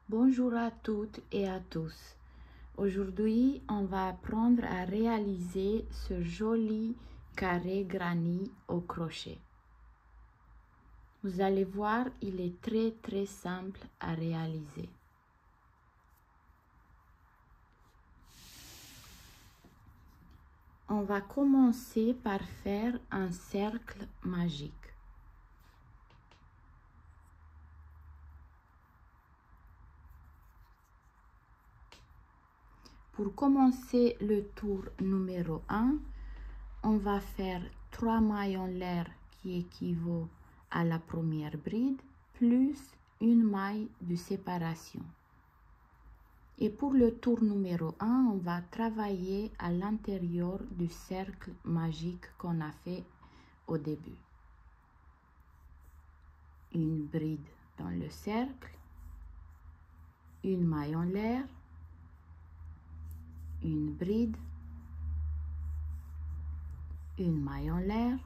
Bonjour à toutes et à tous. Aujourd'hui, on va apprendre à réaliser ce joli carré granit au crochet. Vous allez voir, il est très simple à réaliser. On va commencer par faire un cercle magique. Pour commencer le tour numéro 1, on va faire 3 mailles en l'air qui équivaut à la première bride plus une maille de séparation. Et pour le tour numéro 1, on va travailler à l'intérieur du cercle magique qu'on a fait au début. Une bride dans le cercle, une maille en l'air, une bride, une maille en l'air,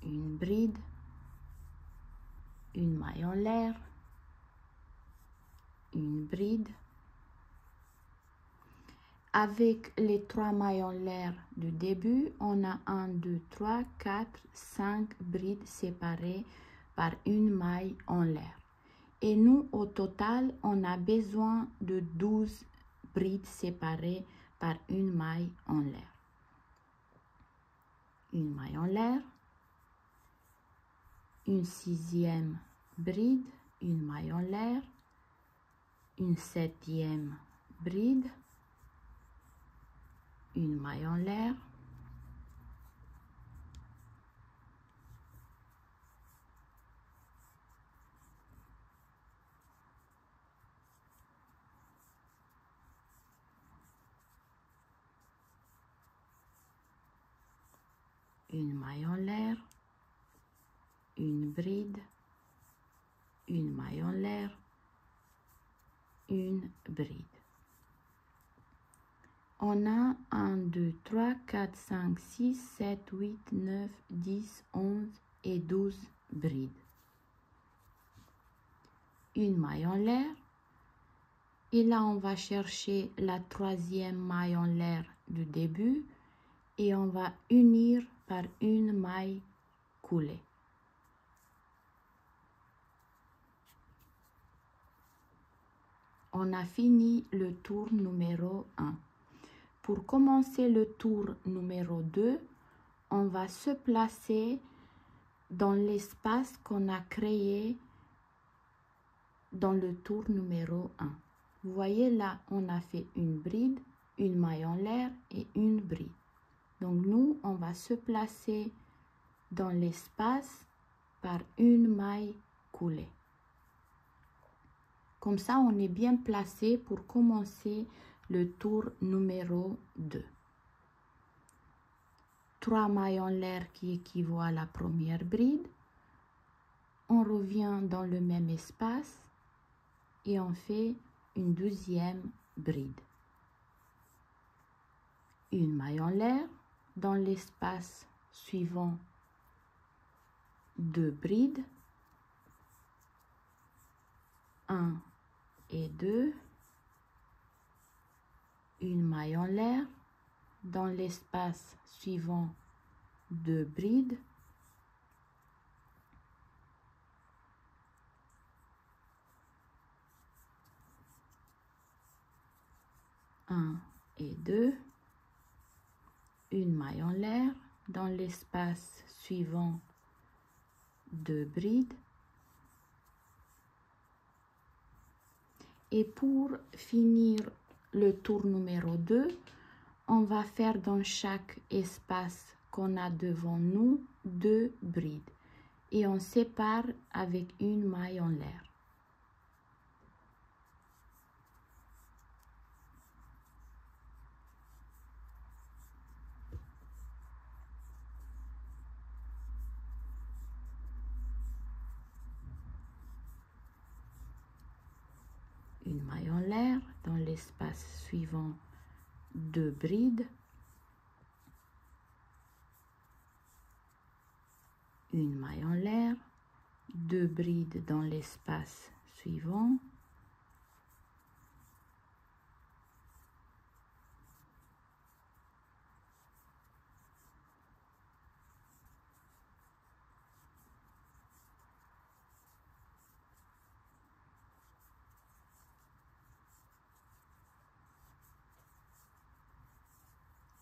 une bride, une maille en l'air, une bride. Avec les 3 mailles en l'air du début, on a 1, 2, 3, 4, 5 brides séparées par une maille en l'air. Et nous, au total, on a besoin de 12 brides séparées par une maille en l'air. Une maille en l'air, une 6e bride, une maille en l'air, une 7e bride, une maille en l'air, une maille en l'air, une bride, une maille en l'air, une bride. On a 1, 2, 3, 4, 5, 6, 7, 8, 9, 10, 11 et 12 brides. Une maille en l'air. Et là, on va chercher la 3e maille en l'air du début et on va unir par une maille coulée. On a fini le tour numéro 1. Pour commencer le tour numéro 2, on va se placer dans l'espace qu'on a créé dans le tour numéro 1. Vous voyez là, on a fait une bride, une maille en l'air et une bride. Donc nous, on va se placer dans l'espace par une maille coulée. Comme ça, on est bien placé pour commencer le tour numéro 2. 3 mailles en l'air qui équivaut à la première bride. On revient dans le même espace et on fait une 12e bride. Une maille en l'air dans l'espace suivant 2 brides. 1 et 2. Une maille en l'air dans l'espace suivant 2 brides. Un et 2. Une maille en l'air dans l'espace suivant 2 brides. Et pour finir le tour numéro 2, on va faire dans chaque espace qu'on a devant nous 2 brides. Et on sépare avec une maille en l'air. Une maille en l'air dans l'espace suivant 2 brides. Une maille en l'air, 2 brides dans l'espace suivant.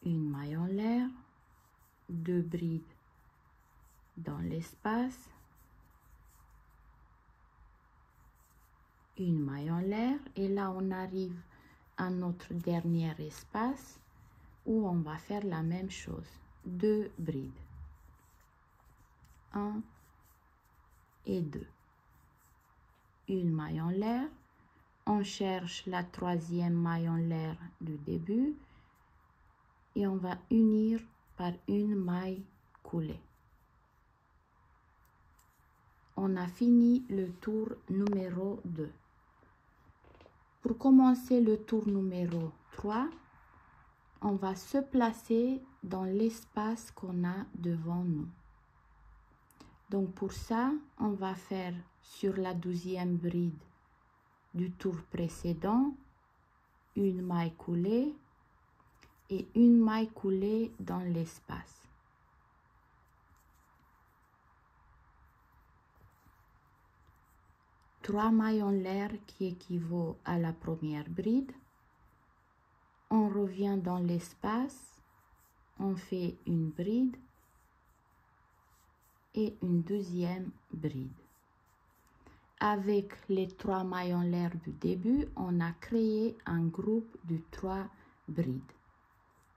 Une maille en l'air, 2 brides dans l'espace, une maille en l'air et là on arrive à notre dernier espace où on va faire la même chose, 2 brides, 1 et 2, une maille en l'air, on cherche la 3e maille en l'air du début et on va unir par une maille coulée. On a fini le tour numéro 2. Pour commencer le tour numéro 3, on va se placer dans l'espace qu'on a devant nous. Donc pour ça, on va faire sur la 12e bride du tour précédent, une maille coulée et une maille coulée dans l'espace. Trois mailles en l'air qui équivaut à la première bride. On revient dans l'espace, on fait une bride et une deuxième bride. Avec les 3 mailles en l'air du début, on a créé un groupe de 3 brides.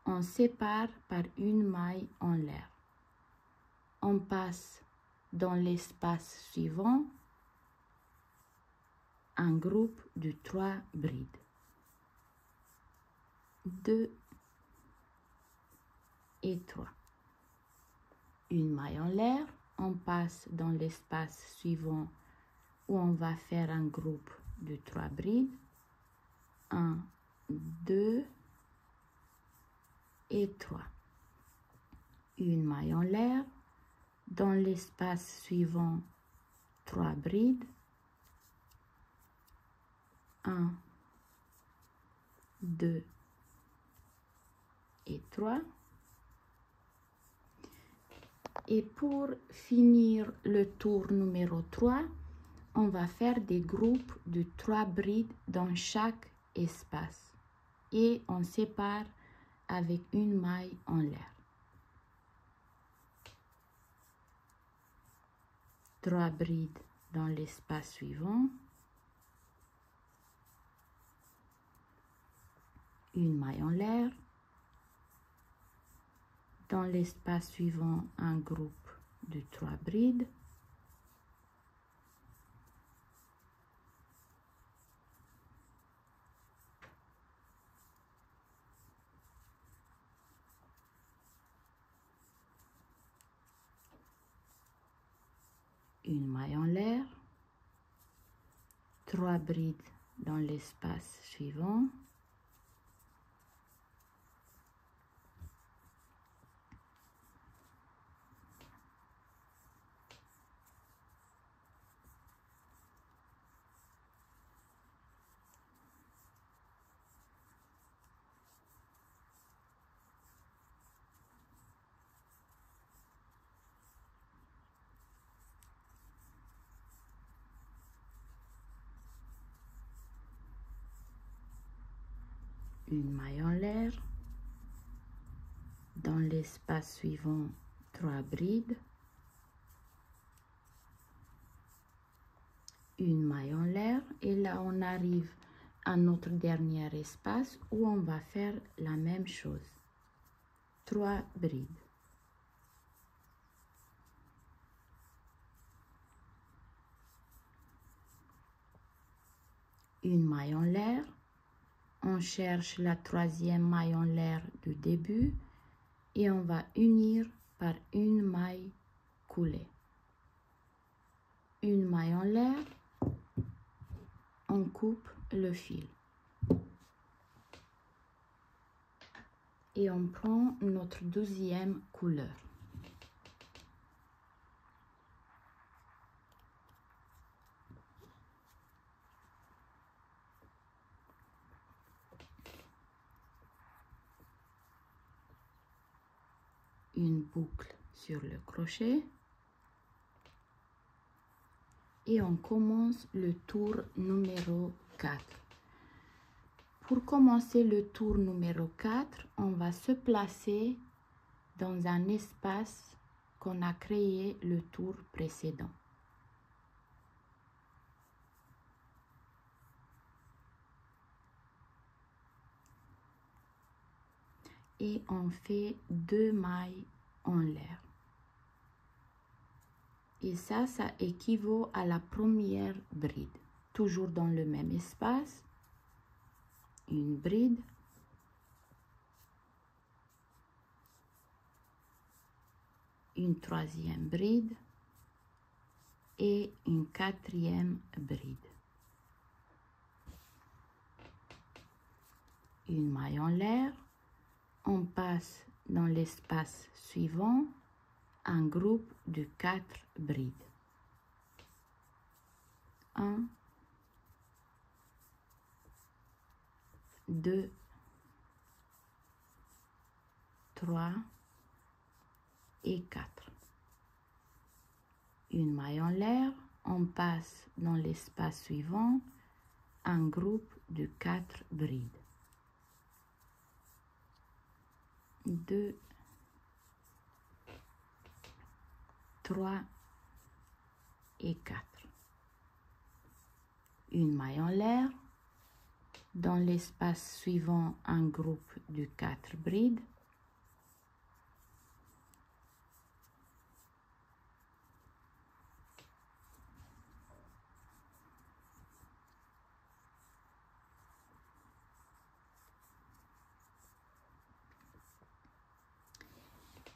On sépare par une maille en l'air. On passe dans l'espace suivant un groupe de 3 brides. 2 et 3. Une maille en l'air, on passe dans l'espace suivant où on va faire un groupe de 3 brides. 1, 2 et 3. Une maille en l'air, dans l'espace suivant 3 brides. 1, 2 et 3. Et pour finir le tour numéro 3, on va faire des groupes de 3 brides dans chaque espace. Et on sépare avec une maille en l'air. 3 brides dans l'espace suivant. Une maille en l'air. Dans l'espace suivant, un groupe de 3 brides. Une maille en l'air. 3 brides dans l'espace suivant. Une maille en l'air. Dans l'espace suivant, 3 brides. Une maille en l'air. Et là, on arrive à notre dernier espace où on va faire la même chose. 3 brides. Une maille en l'air. On cherche la 3e maille en l'air du début et on va unir par une maille coulée. Une maille en l'air, on coupe le fil. Et on prend notre 12e couleur. une boucle sur le crochet et on commence le tour numéro 4. Pour commencer le tour numéro 4, on va se placer dans un espace qu'on a créé le tour précédent. Et on fait 2 mailles en l'air. Et ça équivaut à la première bride. Toujours dans le même espace, une bride, une troisième bride et une quatrième bride. Une maille en l'air, on passe dans l'espace suivant un groupe de 4 brides. 1, 2, 3 et 4. Une maille en l'air, on passe dans l'espace suivant un groupe de 4 brides. 2, 3 et 4. Une maille en l'air, dans l'espace suivant un groupe de 4 brides.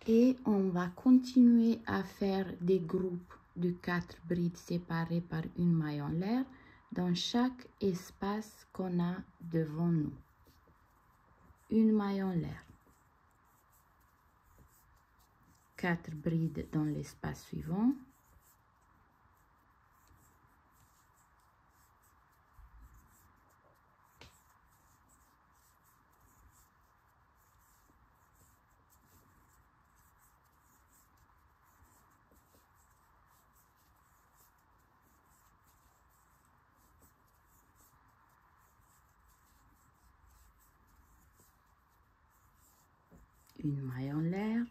Et on va continuer à faire des groupes de 4 brides séparées par une maille en l'air dans chaque espace qu'on a devant nous. Une maille en l'air. 4 brides dans l'espace suivant. Une maille en l'air,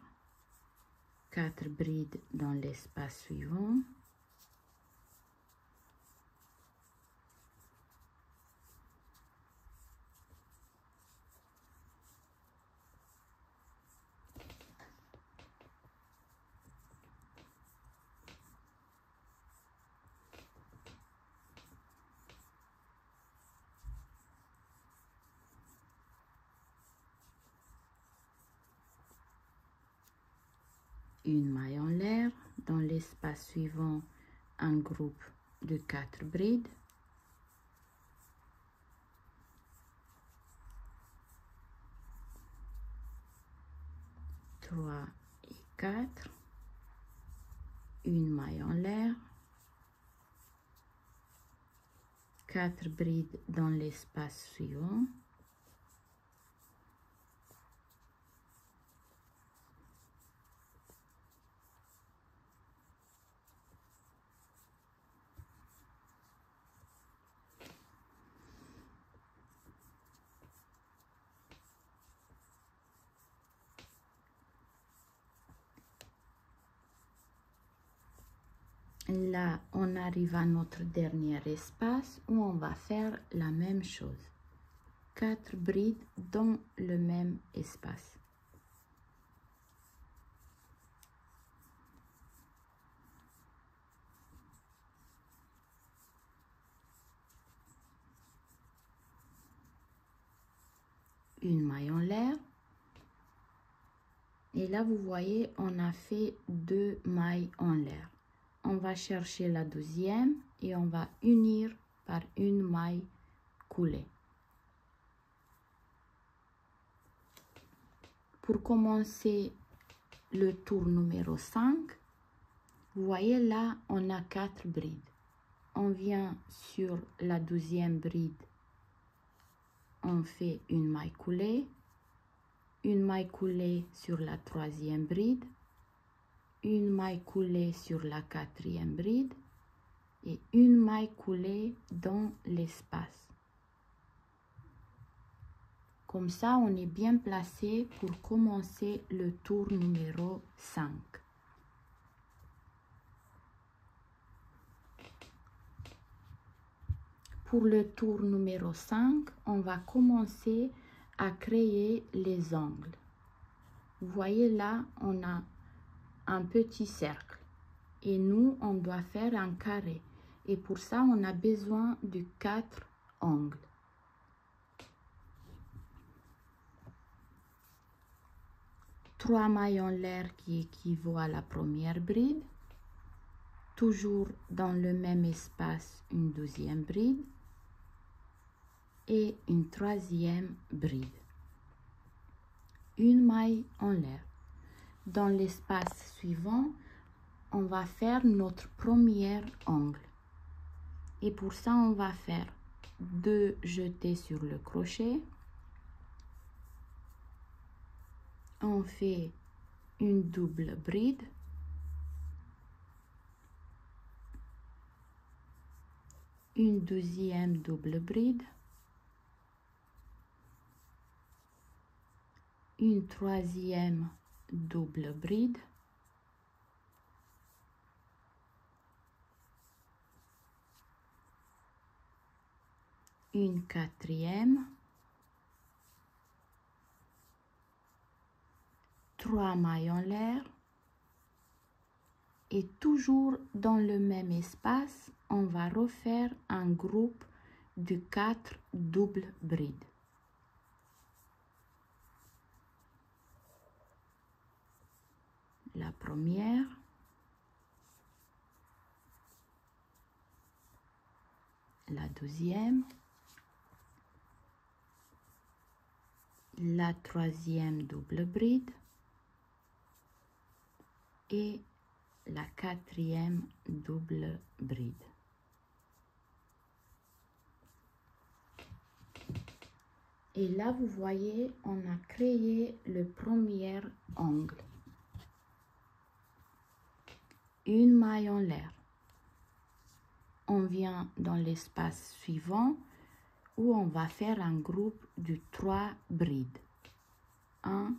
4 brides dans l'espace suivant, une maille en l'air, dans l'espace suivant un groupe de 4 brides, trois et 4, une maille en l'air, 4 brides dans l'espace suivant, là, on arrive à notre dernier espace où on va faire la même chose. 4 brides dans le même espace. Une maille en l'air. Et là, vous voyez, on a fait 2 mailles en l'air. On va chercher la deuxième et on va unir par une maille coulée. Pour commencer le tour numéro 5, vous voyez là, on a 4 brides. On vient sur la deuxième bride, on fait une maille coulée, une maille coulée sur la troisième bride, une maille coulée sur la quatrième bride et une maille coulée dans l'espace. Comme ça, on est bien placé pour commencer le tour numéro 5. Pour le tour numéro 5, on va commencer à créer les angles. Vous voyez là, on a un petit cercle et nous, on doit faire un carré. Et pour ça, on a besoin de 4 angles. Trois mailles en l'air qui équivaut à la première bride. Toujours dans le même espace, une deuxième bride. Et une troisième bride. Une maille en l'air. Dans l'espace suivant, on va faire notre premier angle. Et pour ça, on va faire 2 jetés sur le crochet. On fait une double bride. Une deuxième double bride. Une troisième double bride. Une quatrième. 3 mailles en l'air. Et toujours dans le même espace, on va refaire un groupe de 4 doubles brides. La première, la deuxième, la troisième double bride et la quatrième double bride. Et là, vous voyez, on a créé le premier angle. Une maille en l'air. On vient dans l'espace suivant où on va faire un groupe de 3 brides. 1,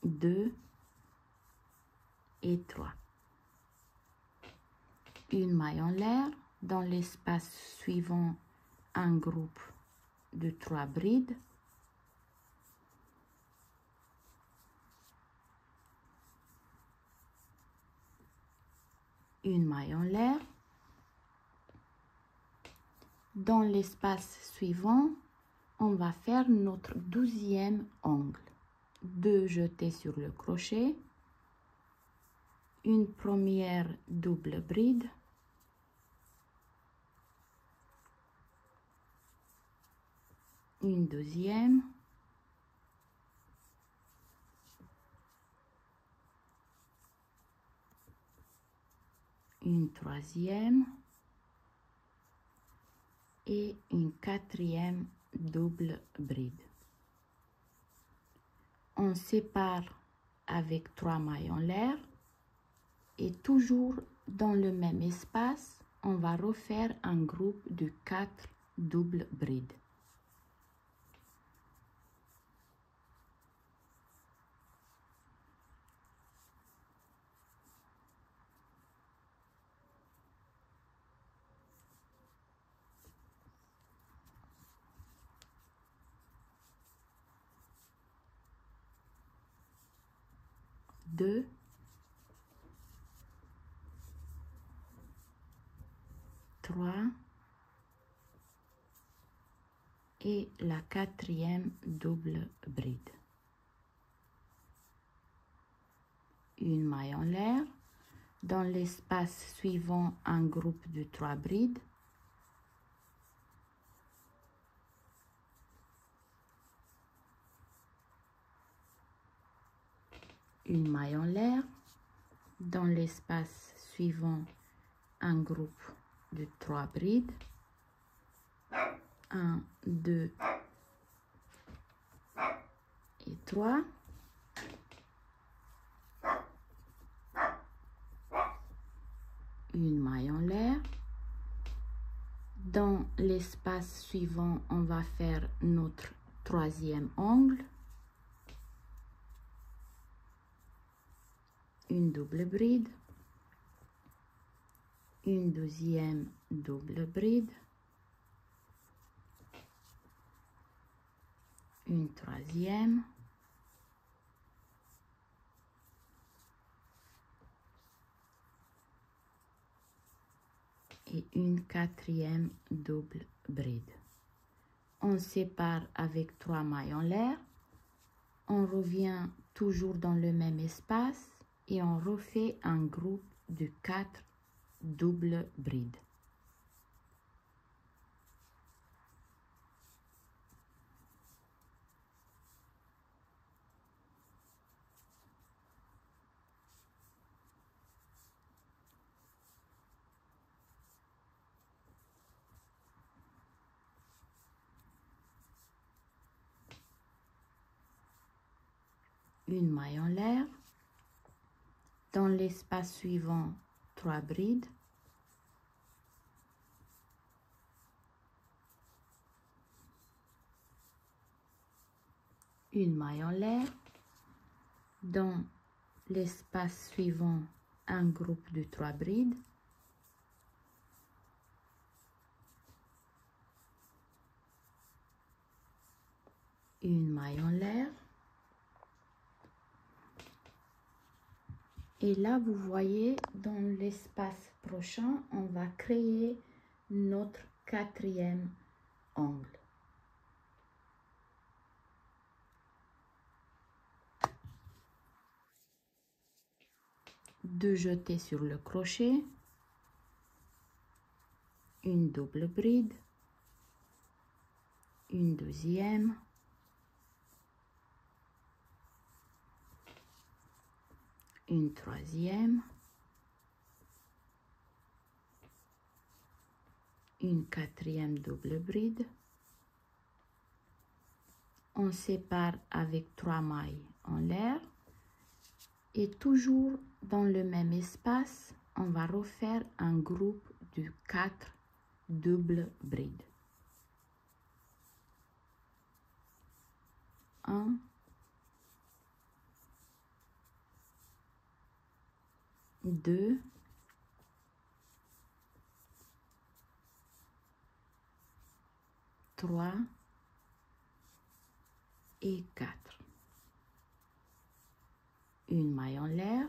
2 et 3. Une maille en l'air. Dans l'espace suivant, un groupe de 3 brides. Une maille en l'air. Dans l'espace suivant, on va faire notre 12e angle. 2 jetés sur le crochet. Une première double bride. Une deuxième. Une troisième. Et une quatrième double bride. On sépare avec 3 mailles en l'air et toujours dans le même espace, on va refaire un groupe de 4 doubles brides. Deux, trois et la quatrième double bride. Une maille en l'air. Dans l'espace suivant, un groupe de 3 brides. Une maille en l'air. Dans l'espace suivant, un groupe de 3 brides. 1, 2 3, une maille en l'air. Dans l'espace suivant, on va faire notre troisième angle, une double bride, une deuxième double bride, une troisième, et une quatrième double bride. On sépare avec 3 mailles en l'air, on revient toujours dans le même espace et on refait un groupe de 4 doubles brides. Une maille en l'air, dans l'espace suivant 3 brides, une maille en l'air, dans l'espace suivant un groupe de 3 brides, une maille en l'air. Et là, vous voyez, dans l'espace prochain, on va créer notre quatrième angle. Deux jetés sur le crochet, une double bride, une deuxième, une troisième, une quatrième double bride. On sépare avec 3 mailles en l'air et toujours dans le même espace, on va refaire un groupe de 4 doubles brides. 1, 2, 3 et 4. Une maille en l'air.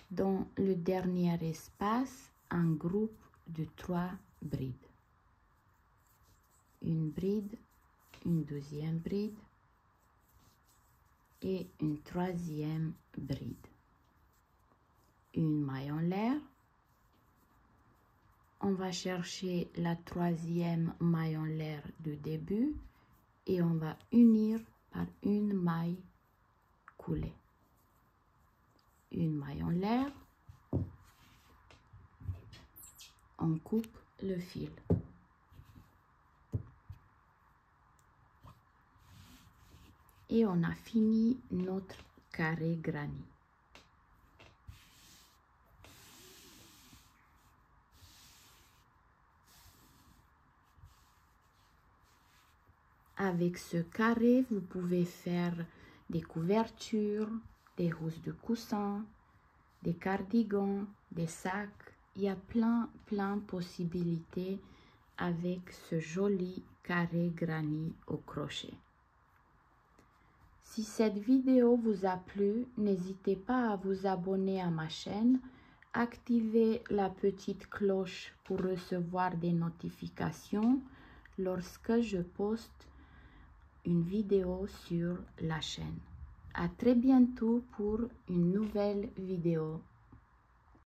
Dans le dernier espace, un groupe de 3 brides. Une bride, une deuxième bride et une troisième bride. Une maille en l'air. On va chercher la troisième maille en l'air de début et on va unir par une maille coulée. Une maille en l'air. On coupe le fil. Et on a fini notre carré granit. Avec ce carré, vous pouvez faire des couvertures, des housses de coussin, des cardigans, des sacs. Il y a plein de possibilités avec ce joli carré granit au crochet. Si cette vidéo vous a plu, n'hésitez pas à vous abonner à ma chaîne, activez la petite cloche pour recevoir des notifications lorsque je poste une vidéo sur la chaîne. À très bientôt pour une nouvelle vidéo.